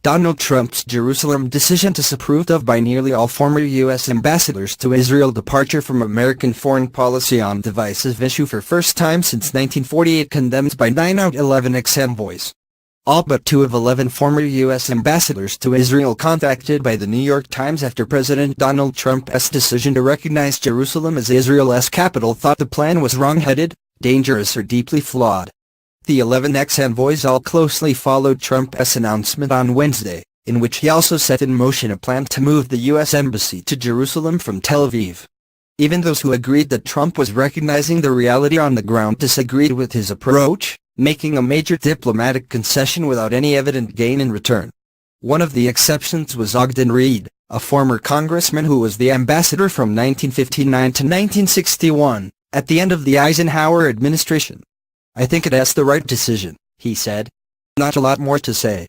Donald Trump's Jerusalem decision, disapproved of by nearly all former U.S. ambassadors to Israel. Departure from American foreign policy on divisive issue for first time since 1948, condemned by 9 out of 11 ex-envoys. All but 2 of 11 former U.S. ambassadors to Israel contacted by the New York Times after President Donald Trump's decision to recognize Jerusalem as Israel's capital thought the plan was wrong-headed, dangerous, or deeply flawed. The 11 ex-envoys all closely followed Trump's announcement on Wednesday, in which he also set in motion a plan to move the U.S. Embassy to Jerusalem from Tel Aviv. Even those who agreed that Trump was recognizing the reality on the ground disagreed with his approach, making a major diplomatic concession without any evident gain in return. One of the exceptions was Ogden Reid, a former congressman who was the ambassador from 1959 to 1961, at the end of the Eisenhower administration. "I think it is the right decision," he said. "Not a lot more to say."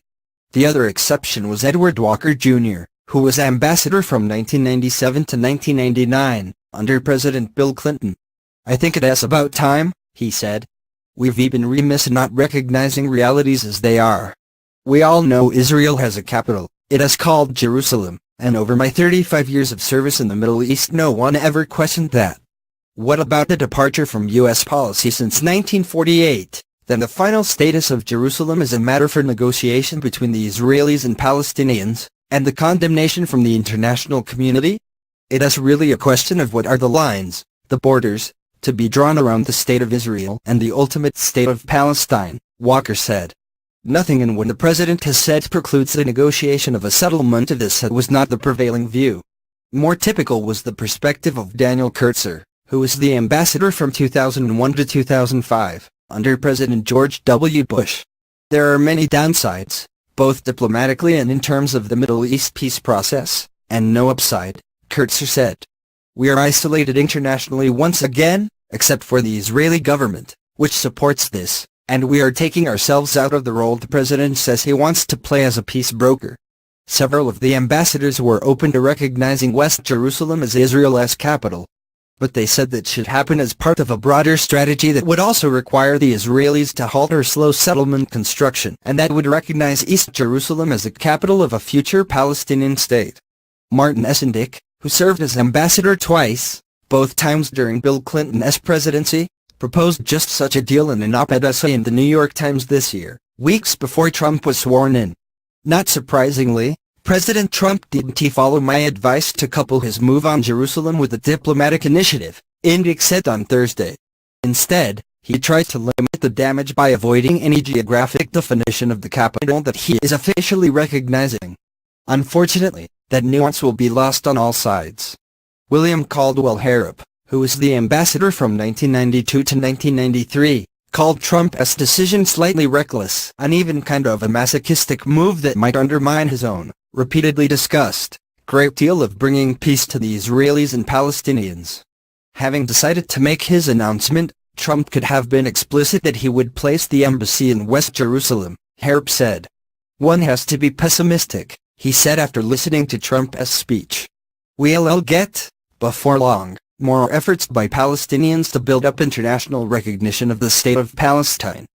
The other exception was Edward Walker Jr., who was ambassador from 1997 to 1999, under President Bill Clinton. "I think it is about time," he said. "We've been remiss in not recognizing realities as they are. We all know Israel has a capital. It is called Jerusalem, and over my 35 years of service in the Middle East no one ever questioned that. What about the departure from U.S. policy since 1948, then the final status of Jerusalem is a matter for negotiation between the Israelis and Palestinians, and the condemnation from the international community? It is really a question of what are the lines, the borders, to be drawn around the state of Israel and the ultimate state of Palestine," Walker said. "Nothing in what the president has said precludes the negotiation of a settlement of this. That was not the prevailing view. More typical was the perspective of Daniel Kurtzer, who was the ambassador from 2001 to 2005, under President George W. Bush. There are many downsides, both diplomatically and in terms of the Middle East peace process, and no upside," Kurtzer said. "We are isolated internationally once again, except for the Israeli government, which supports this, and we are taking ourselves out of the role the president says he wants to play as a peace broker." Several of the ambassadors were open to recognizing West Jerusalem as Israel's capital, but they said that should happen as part of a broader strategy that would also require the Israelis to halt or slow settlement construction, and that would recognize East Jerusalem as the capital of a future Palestinian state. Martin Essendick, who served as ambassador twice, both times during Bill Clinton's presidency, proposed just such a deal in an op-ed essay in the New York Times this year, weeks before Trump was sworn in. Not surprisingly, President Trump didn't follow my advice to couple his move on Jerusalem with a diplomatic initiative, Essendick said on Thursday. Instead, he tried to limit the damage by avoiding any geographic definition of the capital that he is officially recognizing. Unfortunately, that nuance will be lost on all sides. William Caldwell Harrop, who was the ambassador from 1992 to 1993, called Trump's decision slightly reckless, and even kind of a masochistic move that might undermine his own, repeatedly discussed, great deal of bringing peace to the Israelis and Palestinians. Having decided to make his announcement, Trump could have been explicit that he would place the embassy in West Jerusalem, Harrop said. "One has to be pessimistic," he said after listening to Trump's speech. "We'll get, before long, more efforts by Palestinians to build up international recognition of the state of Palestine.